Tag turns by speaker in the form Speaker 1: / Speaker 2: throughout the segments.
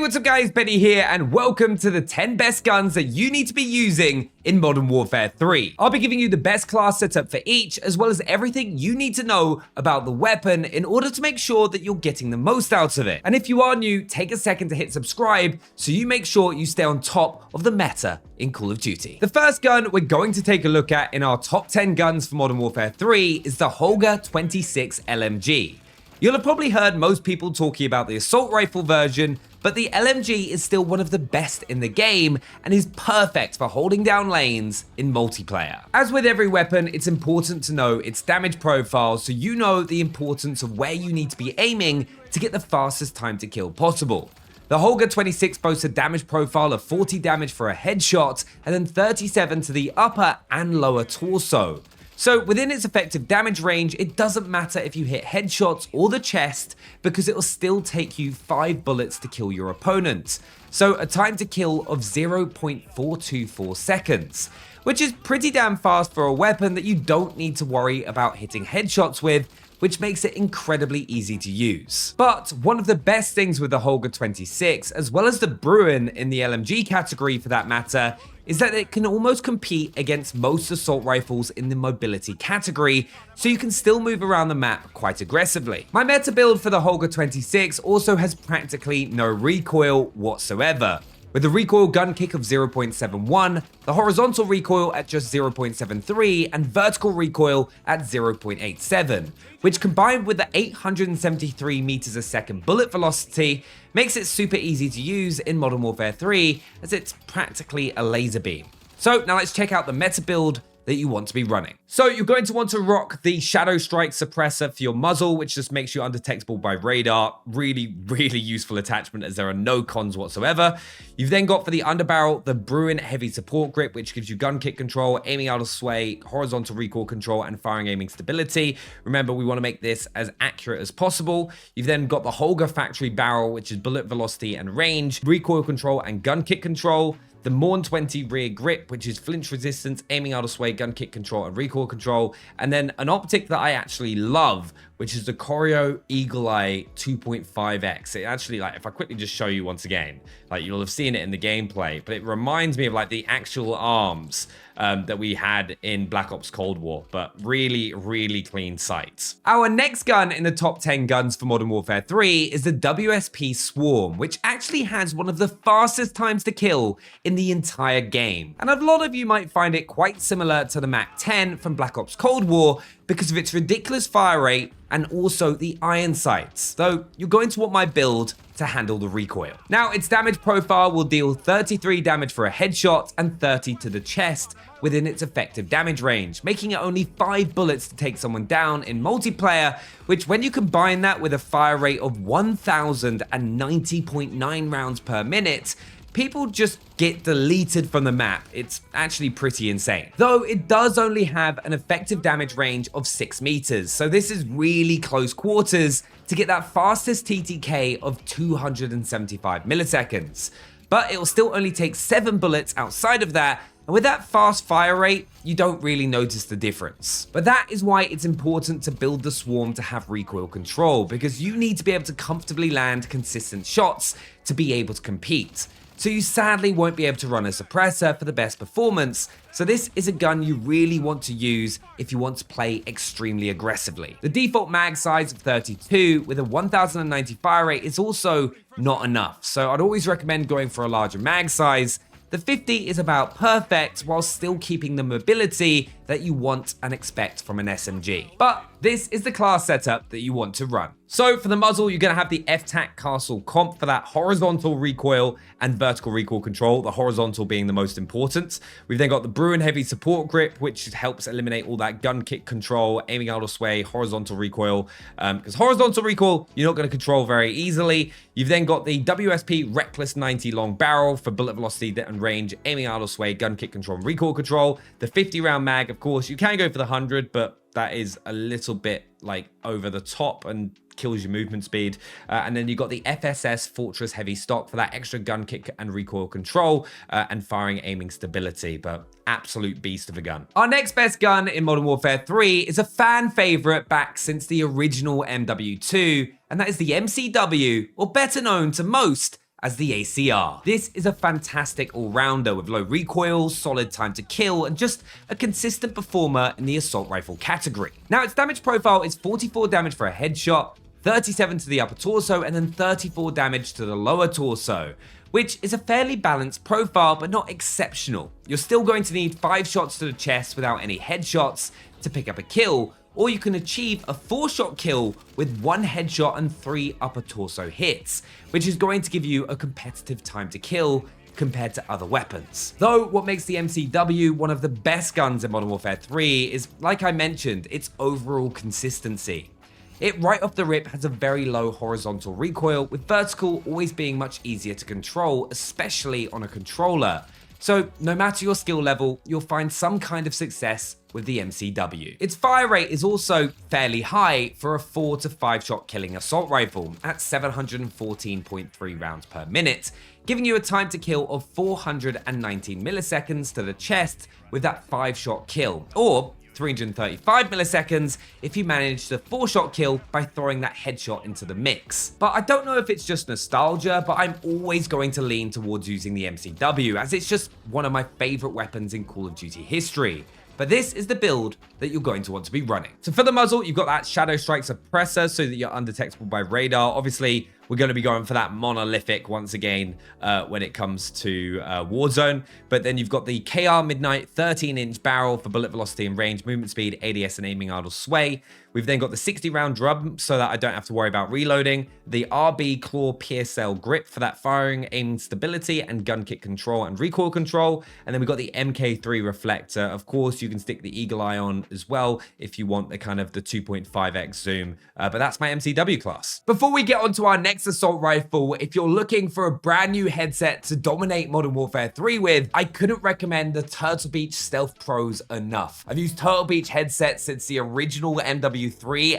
Speaker 1: what's up guys, Benny here, and welcome to the 10 best guns that you need to be using in Modern Warfare 3. I'll be giving you the best class setup for each, as well as everything you need to know about the weapon in order to make sure that you're getting the most out of it. And if you are new, take a second to hit subscribe so you make sure you stay on top of the meta in Call of Duty. The first gun we're going to take a look at in our top 10 guns for Modern Warfare 3 is the Holger 26 LMG. You'll have probably heard most people talking about the assault rifle version, but the LMG is still one of the best in the game and is perfect for holding down lanes in multiplayer. As with every weapon, it's important to know its damage profile so you know the importance of where you need to be aiming to get the fastest time to kill possible. The Holger 26 boasts a damage profile of 40 damage for a headshot and then 37 to the upper and lower torso. So within its effective damage range, it doesn't matter if you hit headshots or the chest because it will still take you 5 bullets to kill your opponent. So a time to kill of 0.424 seconds, which is pretty damn fast for a weapon that you don't need to worry about hitting headshots with, which makes it incredibly easy to use. But one of the best things with the Holger 26, as well as the Bruin in the LMG category for that matter, is that it can almost compete against most assault rifles in the mobility category, so you can still move around the map quite aggressively. My meta build for the Holger 26 also has practically no recoil whatsoever, with a recoil gun kick of 0.71, the horizontal recoil at just 0.73, and vertical recoil at 0.87, which combined with the 873 meters a second bullet velocity makes it super easy to use in Modern Warfare 3 as it's practically a laser beam. So now let's check out the meta build that you want to be running. So you're going to want to rock the Shadow Strike suppressor for your muzzle, which just makes you undetectable by radar. Really, really useful attachment as there are no cons whatsoever. You've then got for the underbarrel, the Bruin Heavy Support Grip, which gives you gun kick control, aiming out of sway, horizontal recoil control, and firing aiming stability. Remember, we want to make this as accurate as possible. You've then got the Holger Factory Barrel, which is bullet velocity and range, recoil control, and gun kick control. The Morn 20 rear grip, which is flinch resistance, aiming out of sway, gun kick control, and recoil control. And then an optic that I actually love, which is the Choreo Eagle Eye 2.5x. It actually, like, if I quickly just show you once again, like you'll have seen it in the gameplay, but it reminds me of like the actual arms that we had in Black Ops Cold War, but really, really clean sights. Our next gun in the top 10 guns for Modern Warfare 3 is the WSP Swarm, which actually has one of the fastest times to kill in the entire game. And a lot of you might find it quite similar to the MAC-10 from Black Ops Cold War because of its ridiculous fire rate and also the iron sights, though you're going to want my build to handle the recoil. Now, its damage profile will deal 33 damage for a headshot and 30 to the chest within its effective damage range, making it only 5 bullets to take someone down in multiplayer, which when you combine that with a fire rate of 1,090.9 rounds per minute, people just get deleted from the map. It's actually pretty insane. Though it does only have an effective damage range of 6 meters, so this is really close quarters to get that fastest TTK of 275 milliseconds. But it will still only take 7 bullets outside of that, and with that fast fire rate, you don't really notice the difference. But that is why it's important to build the Swarm to have recoil control, because you need to be able to comfortably land consistent shots to be able to compete. So you sadly won't be able to run a suppressor for the best performance, so this is a gun you really want to use if you want to play extremely aggressively. The default mag size of 32 with a 1090 fire rate is also not enough, so I'd always recommend going for a larger mag size. The 50 is about perfect while still keeping the mobility that you want and expect from an SMG. But this is the class setup that you want to run. So for the muzzle, you're going to have the F-Tac Castle Comp for that horizontal recoil and vertical recoil control, the horizontal being the most important. We've then got the Bruin Heavy Support Grip, which helps eliminate all that gun kick control, aiming out of sway, horizontal recoil. Because horizontal recoil, you're not going to control very easily. You've then got the WSP Reckless 90 long barrel for bullet velocity and range, aiming out of sway, gun kick control, and recoil control. The 50 round mag, of course, you can go for the 100, but that is a little bit like over the top and kills your movement speed. And then you got the FSS Fortress Heavy Stock for that extra gun kick and recoil control and firing aiming stability, but absolute beast of a gun. Our next best gun in Modern Warfare 3 is a fan favorite back since the original MW2, and that is the MCW, or better known to most as the ACR. This is a fantastic all-rounder with low recoil, solid time to kill, and just a consistent performer in the assault rifle category. Now, its damage profile is 44 damage for a headshot, 37 to the upper torso, and then 34 damage to the lower torso, which is a fairly balanced profile, but not exceptional. You're still going to need 5 shots to the chest without any headshots to pick up a kill, or you can achieve a 4-shot kill with 1 headshot and 3 upper torso hits, which is going to give you a competitive time to kill compared to other weapons. Though what makes the MCW one of the best guns in Modern Warfare 3 is, like I mentioned, its overall consistency. It right off the rip has a very low horizontal recoil, with vertical always being much easier to control, especially on a controller. So no matter your skill level, you'll find some kind of success with the MCW. Its fire rate is also fairly high for a 4 to 5 shot killing assault rifle at 714.3 rounds per minute, giving you a time to kill of 419 milliseconds to the chest with that 5-shot kill, or 335 milliseconds if you manage the 4-shot kill by throwing that headshot into the mix. But I don't know if it's just nostalgia, but I'm always going to lean towards using the MCW as it's just one of my favorite weapons in Call of Duty history. But this is the build that you're going to want to be running. So for the muzzle, you've got that Shadow Strike suppressor so that you're undetectable by radar. Obviously, we're going to be going for that monolithic once again when it comes to Warzone. But then you've got the KR Midnight 13-inch barrel for bullet velocity and range, movement speed, ADS, and aiming idle sway. We've then got the 60-round drum so that I don't have to worry about reloading. The RB Claw PSL grip for that firing, aiming stability, and gun kick control and recoil control. And then we've got the MK3 reflector. Of course, you can stick the eagle eye on as well if you want the kind of the 2.5x zoom. But that's my MCW class. Before we get on to our next assault rifle, if you're looking for a brand new headset to dominate Modern Warfare 3 with, I couldn't recommend the Turtle Beach Stealth Pros enough. I've used Turtle Beach headsets since the original MW3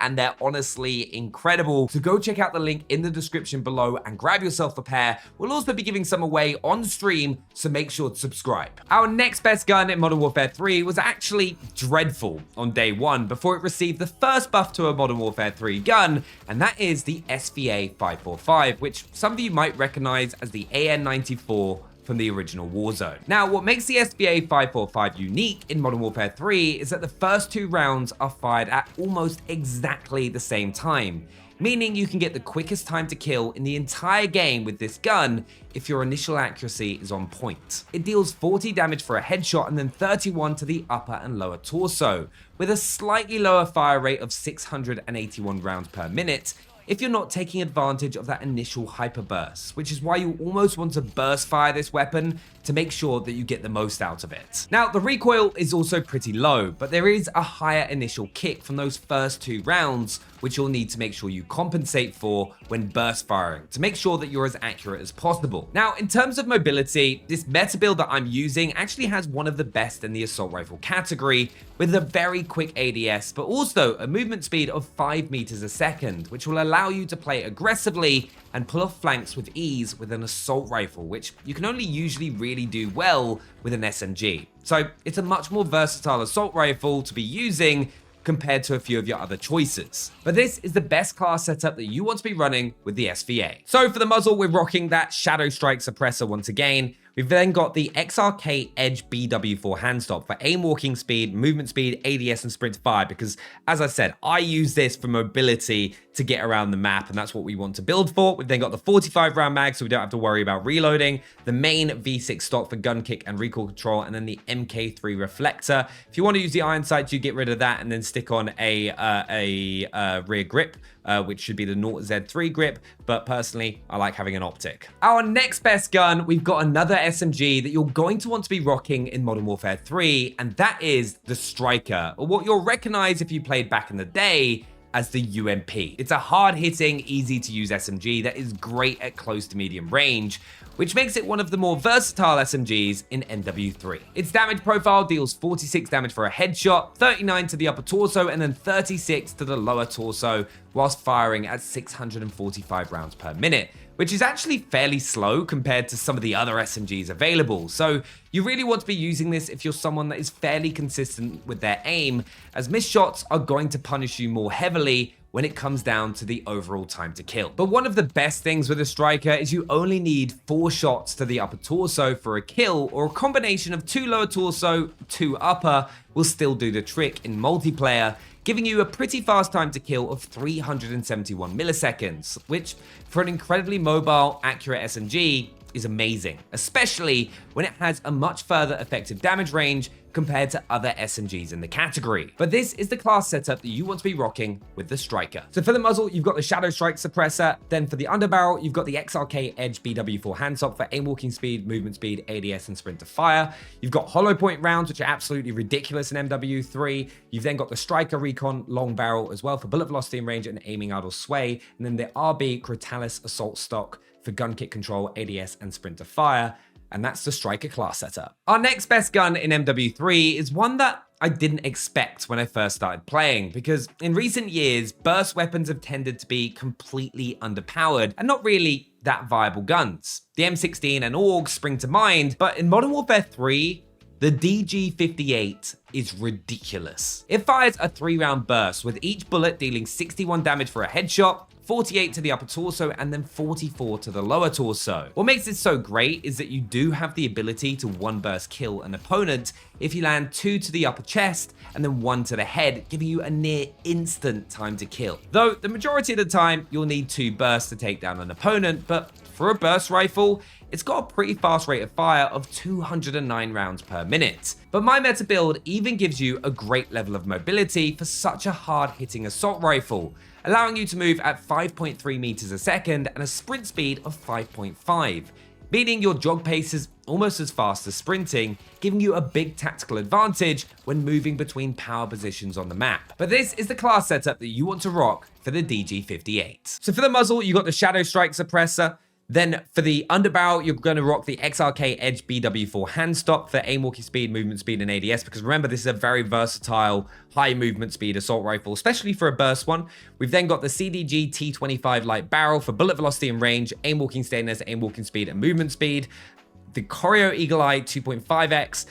Speaker 1: and they're honestly incredible. So go check out the link in the description below and grab yourself a pair. We'll also be giving some away on stream, so make sure to subscribe. Our next best gun in Modern Warfare 3 was actually dreadful on day 1 before it received the first buff to a Modern Warfare 3 gun, and that is the SVA 545, which some of you might recognize as the AN94 from the original Warzone. Now, what makes the SVA 545 unique in Modern Warfare 3 is that the first 2 rounds are fired at almost exactly the same time, meaning you can get the quickest time to kill in the entire game with this gun if your initial accuracy is on point. It deals 40 damage for a headshot and then 31 to the upper and lower torso, with a slightly lower fire rate of 681 rounds per minute if you're not taking advantage of that initial hyperburst, which is why you almost want to burst fire this weapon to make sure that you get the most out of it. Now, the recoil is also pretty low, but there is a higher initial kick from those first 2 rounds, which you'll need to make sure you compensate for when burst firing to make sure that you're as accurate as possible. Now, in terms of mobility, this meta build that I'm using actually has one of the best in the assault rifle category, with a very quick ADS, but also a movement speed of 5 meters a second, which will allow you to play aggressively and pull off flanks with ease with an assault rifle, which you can only usually really do well with an SMG. So it's a much more versatile assault rifle to be using compared to a few of your other choices. But this is the best class setup that you want to be running with the SVA. So for the muzzle, we're rocking that Shadow Strike suppressor once again. We've then got the XRK Edge BW4 handstop for aim walking speed, movement speed, ADS, and sprint fire, because as I said, I use this for mobility to get around the map, and that's what we want to build for. We've then got the 45 round mag, so we don't have to worry about reloading, the main V6 stock for gun kick and recoil control, and then the MK3 reflector. If you want to use the iron sights, you get rid of that and then stick on a rear grip, which should be the Naught Z3 grip, but personally, I like having an optic. Our next best gun, we've got another SMG that you're going to want to be rocking in Modern Warfare 3, and that is the Striker, or what you'll recognize if you played back in the day as the UMP. It's a hard-hitting, easy-to-use SMG that is great at close to medium range, which makes it one of the more versatile SMGs in MW3. Its damage profile deals 46 damage for a headshot, 39 to the upper torso, and then 36 to the lower torso, whilst firing at 645 rounds per minute, which is actually fairly slow compared to some of the other SMGs available. So you really want to be using this if you're someone that is fairly consistent with their aim, as missed shots are going to punish you more heavily when it comes down to the overall time to kill. But one of the best things with a striker is you only need 4 shots to the upper torso for a kill, or a combination of 2 lower torso, 2 upper will still do the trick in multiplayer, giving you a pretty fast time to kill of 371 milliseconds, which for an incredibly mobile, accurate SMG is amazing, especially when it has a much further effective damage range compared to other SMGs in the category. But this is the class setup that you want to be rocking with the striker. So for the muzzle, you've got the Shadow Strike suppressor. Then for the underbarrel, you've got the XRK Edge BW4 handstop for aim walking speed, movement speed, ADS, and sprint to fire. You've got hollow point rounds, which are absolutely ridiculous in MW3. You've then got the Striker Recon long barrel as well for bullet velocity and range and aiming idle sway. And then the RB Critalis Assault Stock for gun kick control, ADS, and sprint to fire. And that's the striker class setup. Our next best gun in MW3 is one that I didn't expect when I first started playing, because in recent years, burst weapons have tended to be completely underpowered and not really that viable guns. The M16 and AUG spring to mind, but in Modern Warfare 3, the DG58 is ridiculous. It fires a 3-round burst, with each bullet dealing 61 damage for a headshot, 48 to the upper torso, and then 44 to the lower torso. What makes it so great is that you do have the ability to one burst kill an opponent if you land 2 to the upper chest and then 1 to the head, giving you a near instant time to kill. Though the majority of the time, you'll need 2 bursts to take down an opponent, but for a burst rifle, it's got a pretty fast rate of fire of 209 rounds per minute. But my meta build even gives you a great level of mobility for such a hard-hitting assault rifle, allowing you to move at 5.3 meters a second and a sprint speed of 5.5, meaning your jog pace is almost as fast as sprinting, giving you a big tactical advantage when moving between power positions on the map. But this is the class setup that you want to rock for the DG58. So for the muzzle, you got the Shadow Strike suppressor. Then for the underbarrel, you're going to rock the XRK Edge BW4 handstop for aim walking speed, movement speed, and ADS, because remember, this is a very versatile, high movement speed assault rifle, especially for a burst one. We've then got the CDG T25 light barrel for bullet velocity and range, aim walking steadiness, aim walking speed, and movement speed. The Choreo Eagle Eye 2.5x,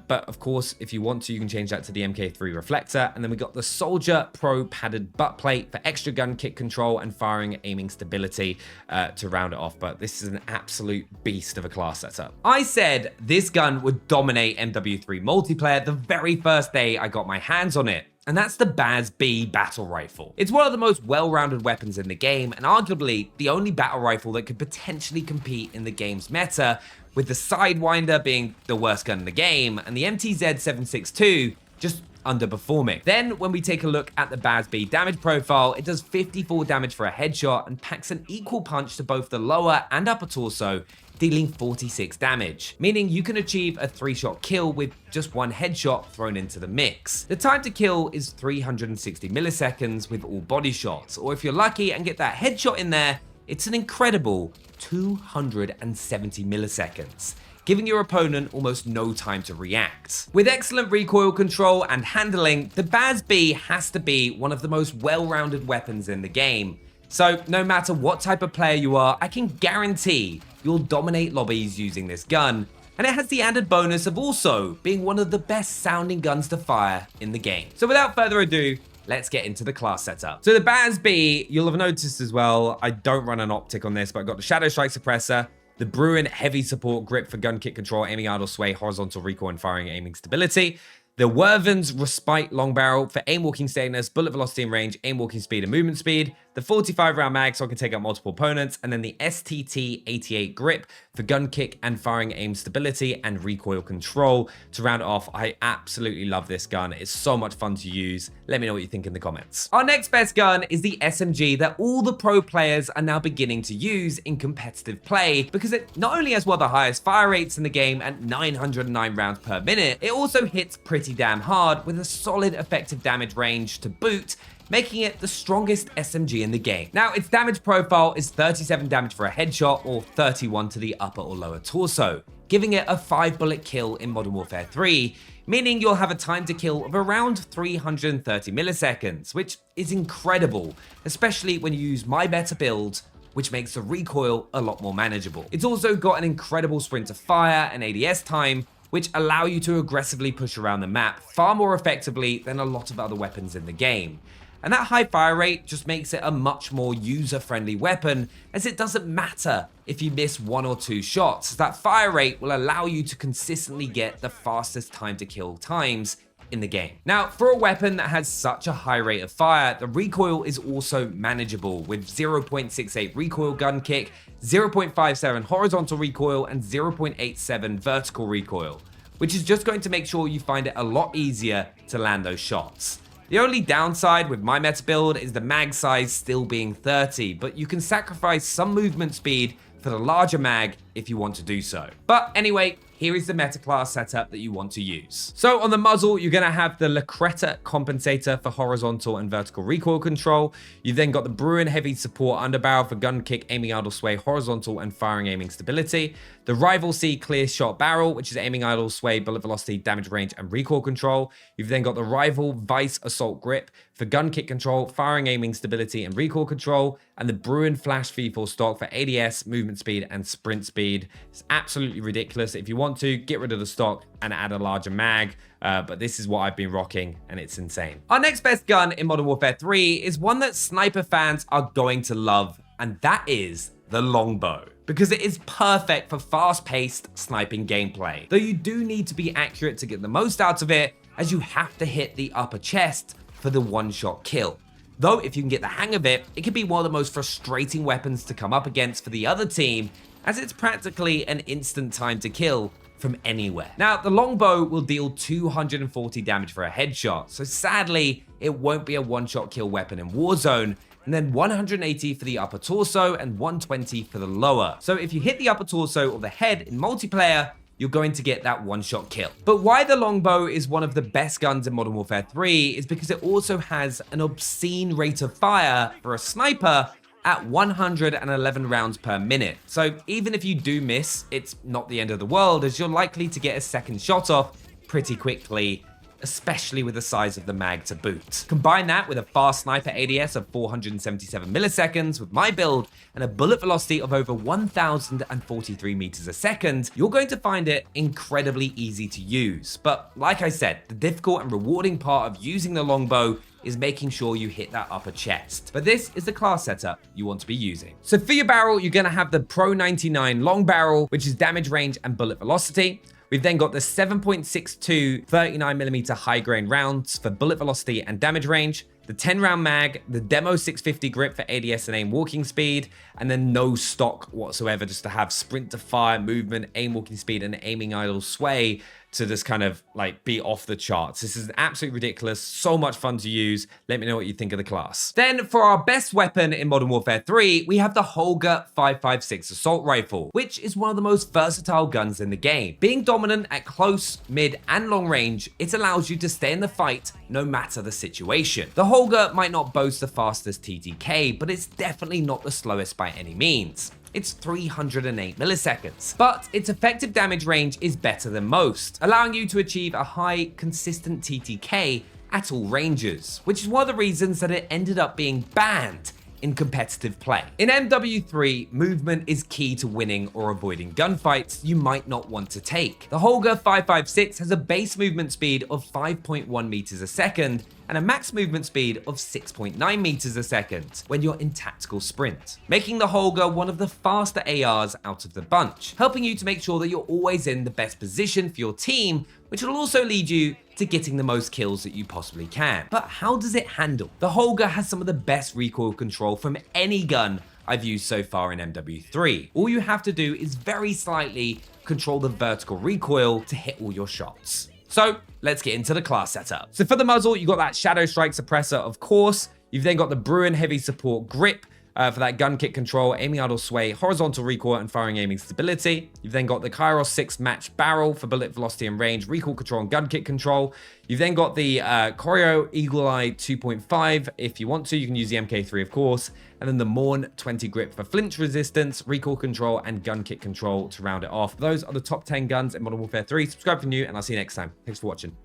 Speaker 1: but of course, if you want to, you can change that to the MK3 reflector. And then we got the Soldier Pro padded butt plate for extra gun kick control and firing aiming stability to round it off. But this is an absolute beast of a class setup. I said this gun would dominate MW3 multiplayer the very first day I got my hands on it. And that's the Bas-B battle rifle. It's one of the most well-rounded weapons in the game, and arguably the only battle rifle that could potentially compete in the game's meta, with the Sidewinder being the worst gun in the game, and the MTZ-762 just underperforming. Then, when we take a look at the Bas-B damage profile, it does 54 damage for a headshot and packs an equal punch to both the lower and upper torso, dealing 46 damage, meaning you can achieve a 3-shot kill with just 1 headshot thrown into the mix. The time to kill is 360 milliseconds with all body shots, or if you're lucky and get that headshot in there, it's an incredible 270 milliseconds, giving your opponent almost no time to react. With excellent recoil control and handling, the Bas-B has to be one of the most well-rounded weapons in the game. So no matter what type of player you are, I can guarantee you'll dominate lobbies using this gun. And it has the added bonus of also being one of the best sounding guns to fire in the game. So without further ado, let's get into the class setup. So the Bas-B, you'll have noticed as well, I don't run an optic on this, but I've got the Shadow Strike suppressor, the Bruin heavy support grip for gun kick control, aiming idle sway, horizontal recoil, and firing aiming stability. The Werven's Respite long barrel for aim walking steadiness, bullet velocity and range, aim walking speed and movement speed. The 45 round mag so I can take out multiple opponents. And then the STT-88 grip for gun kick and firing aim stability and recoil control. To round it off, I absolutely love this gun. It's so much fun to use. Let me know what you think in the comments. Our next best gun is the SMG that all the pro players are now beginning to use in competitive play, because it not only has one of the highest fire rates in the game at 909 rounds per minute, it also hits pretty damn hard with a solid effective damage range to boot, making it the strongest SMG in the game. Now, its damage profile is 37 damage for a headshot or 31 to the upper or lower torso, giving it a 5-bullet kill in Modern Warfare 3, meaning you'll have a time to kill of around 330 milliseconds, which is incredible, especially when you use my better build, which makes the recoil a lot more manageable. It's also got an incredible sprint to fire and ADS time, which allow you to aggressively push around the map far more effectively than a lot of other weapons in the game. And that high fire rate just makes it a much more user-friendly weapon, as it doesn't matter if you miss 1 or 2 shots. That fire rate will allow you to consistently get the fastest time to kill times in the game. Now, for a weapon that has such a high rate of fire, the recoil is also manageable with 0.68 recoil gun kick, 0.57 horizontal recoil, and 0.87 vertical recoil, which is just going to make sure you find it a lot easier to land those shots. The only downside with my meta build is the mag size still being 30, but you can sacrifice some movement speed for the larger mag if you want to do so. But anyway, here is the meta class setup that you want to use. So on the muzzle, you're going to have the Lacreta compensator for horizontal and vertical recoil control. You've then got the Bruin heavy support underbarrel for gun kick, aiming idle sway, horizontal and firing aiming stability. The Rival C clear shot barrel, which is aiming idle sway, bullet velocity, damage range, and recoil control. You've then got the Rival Vice assault grip for gun kick control, firing aiming stability, and recoil control. And the Bruin Flash V4 stock for ADS, movement speed, and sprint speed. It's absolutely ridiculous. If you want to, get rid of the stock and add a larger mag, but this is what I've been rocking, and it's insane. Our next best gun in Modern Warfare 3 is one that sniper fans are going to love, and that is the Longbow, because it is perfect for fast-paced sniping gameplay. Though you do need to be accurate to get the most out of it, as you have to hit the upper chest for the one-shot kill. Though if you can get the hang of it, it can be one of the most frustrating weapons to come up against for the other team, as it's practically an instant time to kill from anywhere. Now, the Longbow will deal 240 damage for a headshot, so sadly, it won't be a one-shot kill weapon in Warzone, and then 180 for the upper torso and 120 for the lower. So if you hit the upper torso or the head in multiplayer, you're going to get that one-shot kill. But why the Longbow is one of the best guns in Modern Warfare 3 is because it also has an obscene rate of fire for a sniper at 111 rounds per minute. So even if you do miss, it's not the end of the world, as you're likely to get a second shot off pretty quickly, especially with the size of the mag to boot. Combine that with a fast sniper ADS of 477 milliseconds with my build and a bullet velocity of over 1,043 meters a second, you're going to find it incredibly easy to use. But like I said, the difficult and rewarding part of using the Longbow is making sure you hit that upper chest. But this is the class setup you want to be using. So for your barrel, you're gonna have the Pro 99 long barrel, which is damage range and bullet velocity. We've then got the 7.62 39mm high grain rounds for bullet velocity and damage range, the 10 round mag, the demo 650 grip for ADS and aim walking speed, and then no stock whatsoever, just to have sprint to fire, movement, aim walking speed, and aiming idle sway to just kind of like be off the charts. This is absolutely ridiculous, so much fun to use. Let me know what you think of the class. Then for our best weapon in Modern Warfare 3, we have the Holger 5.56 assault rifle, which is one of the most versatile guns in the game. Being dominant at close, mid, and long range, it allows you to stay in the fight no matter the situation. The Holger might not boast the fastest TTK, but it's definitely not the slowest by any means. It's 308 milliseconds, but its effective damage range is better than most, allowing you to achieve a high, consistent TTK at all ranges, which is one of the reasons that it ended up being banned in competitive play. In MW3, movement is key to winning or avoiding gunfights you might not want to take. The Holger 5.56 has a base movement speed of 5.1 meters a second and a max movement speed of 6.9 meters a second when you're in tactical sprint, making the Holger one of the faster ARs out of the bunch, helping you to make sure that you're always in the best position for your team, which will also lead you to getting the most kills that you possibly can. But how does it handle? The Holger has some of the best recoil control from any gun I've used so far in MW3. All you have to do is very slightly control the vertical recoil to hit all your shots. So let's get into the class setup. So for the muzzle, you got that Shadow Strike suppressor, of course. You've then got the Bruin heavy support grip for that gun kick control, aiming idle sway, horizontal recoil, and firing aiming stability. You've then got the Kairos 6 match barrel for bullet velocity and range, recoil control, and gun kick control. You've then got the Choreo Eagle Eye 2.5. If you want to, you can use the MK3, of course. And then the Morn 20 grip for flinch resistance, recoil control, and gun kick control to round it off. Those are the top 10 guns in Modern Warfare 3. Subscribe if you're new, and I'll see you next time. Thanks for watching.